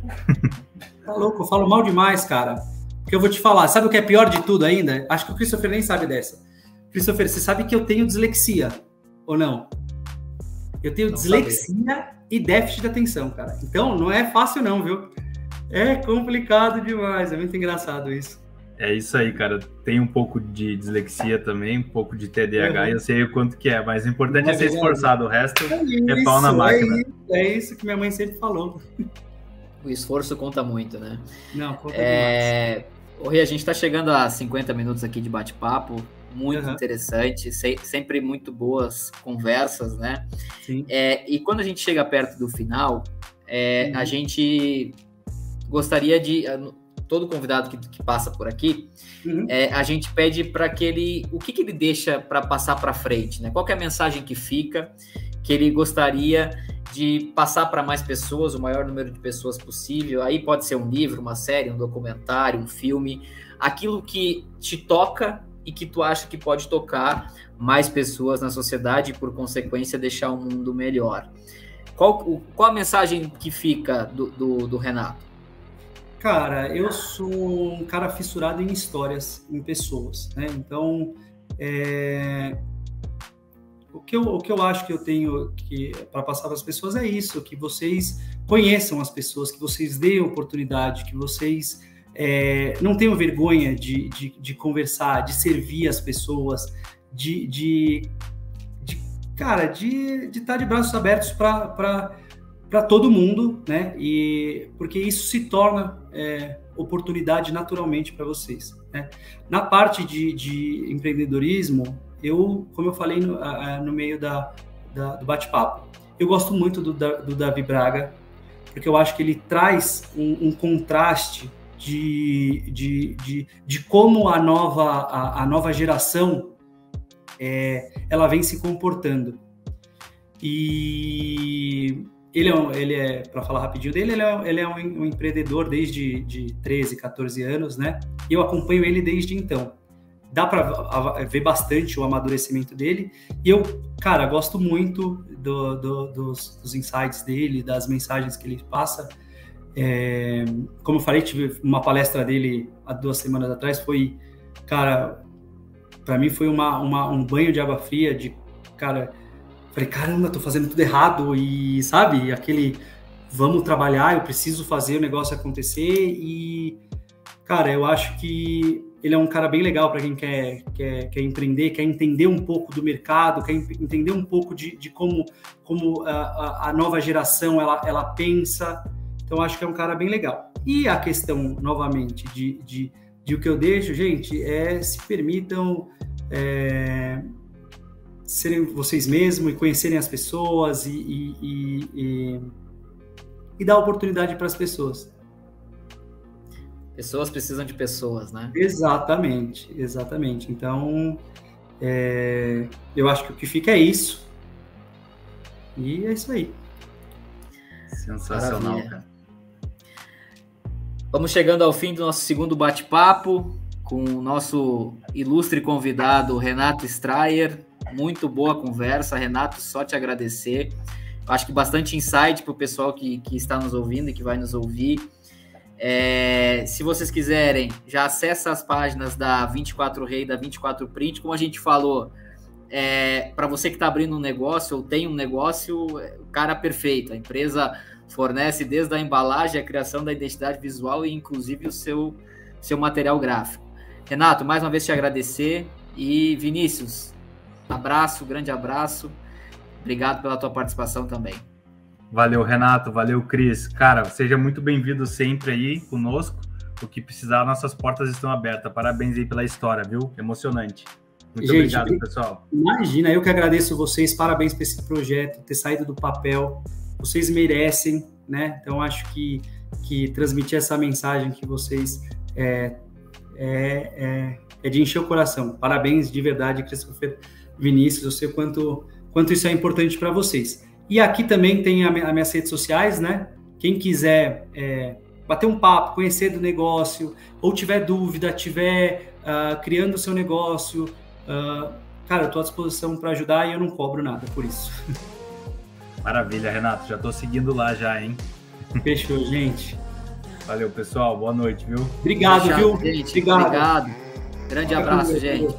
Tá louco, eu falo mal demais, cara. Porque eu vou te falar, sabe o que é pior de tudo ainda? Acho que o Christopher nem sabe dessa. Christopher, você sabe que eu tenho dislexia, ou não? Eu tenho dislexia e déficit de atenção, cara. Então, não é fácil não, viu? É complicado demais, é muito engraçado isso. É isso aí, cara. Tem um pouco de dislexia também, um pouco de TDAH, e eu sei o quanto que é, mas o importante é ser esforçado, o resto é pau na máquina. É isso que minha mãe sempre falou. O esforço conta muito, né? Não, conta demais. Rê, a gente está chegando a 50 minutos aqui de bate-papo, muito interessante, sempre muito boas conversas, né? Sim. E quando a gente chega perto do final, a gente gostaria de... Todo convidado que passa por aqui, a gente pede para o que ele deixa para passar para frente, né? Qual que é a mensagem que fica, que ele gostaria de passar para mais pessoas, o maior número de pessoas possível. Aí pode ser um livro, uma série, um documentário, um filme, aquilo que te toca e que tu acha que pode tocar mais pessoas na sociedade e, por consequência, deixar o mundo melhor. Qual a mensagem que fica do Renato? Cara, eu sou um cara fissurado em histórias, em pessoas, né? Então, o que eu acho que eu tenho para passar para as pessoas é isso, que vocês conheçam as pessoas, que vocês deem oportunidade, que vocês não tenham vergonha de conversar, de servir as pessoas, de estar de braços abertos para todo mundo, né? E porque isso se torna oportunidade naturalmente para vocês, né? Na parte de empreendedorismo, como eu falei no meio do bate-papo, Eu gosto muito do Davi Braga, porque eu acho que ele traz um contraste de como a nova geração ela vem se comportando. E ele é para falar rapidinho dele, ele é um empreendedor desde 13, 14 anos, né? E eu acompanho ele desde então. Dá para ver bastante o amadurecimento dele. E eu, cara, gosto muito dos insights dele, das mensagens que ele passa. Como eu falei, tive uma palestra dele há 2 semanas atrás, foi, cara, para mim foi um banho de água fria, cara, falei, caramba, tô fazendo tudo errado, e sabe, aquele, vamos trabalhar, eu preciso fazer o negócio acontecer, e, cara, eu acho que ele é um cara bem legal para quem quer empreender, quer entender um pouco do mercado, quer entender um pouco de como a nova geração ela pensa. Então, acho que é um cara bem legal. E a questão, novamente, de o que eu deixo, gente, se permitam serem vocês mesmos e conhecerem as pessoas e dar oportunidade para as pessoas. Pessoas precisam de pessoas, né? Exatamente. Então, eu acho que o que fica é isso. E é isso aí. Sensacional, maravilha, cara. Vamos chegando ao fim do nosso segundo bate-papo com o nosso ilustre convidado, Renato Strayer. Muito boa conversa, Renato, só te agradecer. Acho que bastante insight para o pessoal que está nos ouvindo e que vai nos ouvir. Se vocês quiserem, já acessa as páginas da 24Ray e da 24Print. Como a gente falou, para você que está abrindo um negócio ou tem um negócio, o cara perfeito. A empresa fornece desde a embalagem, a criação da identidade visual e inclusive o seu material gráfico. Renato, mais uma vez te agradecer. E Vinícius, grande abraço. Obrigado pela tua participação também. Valeu, Renato. Valeu, Cris. Cara, seja muito bem-vindo sempre aí conosco. O que precisar, nossas portas estão abertas. Parabéns aí pela história, viu? Emocionante. Muito obrigado, pessoal. Imagina, eu que agradeço vocês. Parabéns por esse projeto, ter saído do papel. Vocês merecem, né? Então, acho que transmitir essa mensagem que vocês é de encher o coração. Parabéns, de verdade, Christopher, Vinícius. Eu sei quanto isso é importante para vocês. E aqui também tem as minhas redes sociais, né? Quem quiser bater um papo, conhecer do negócio, ou tiver dúvida, tiver criando o seu negócio, cara, eu estou à disposição para ajudar e eu não cobro nada por isso. Maravilha, Renato. Já estou seguindo lá já, hein? Fechou, gente. Valeu, pessoal. Boa noite, viu? Obrigado, viu? Gente, obrigado. Grande abraço, gente.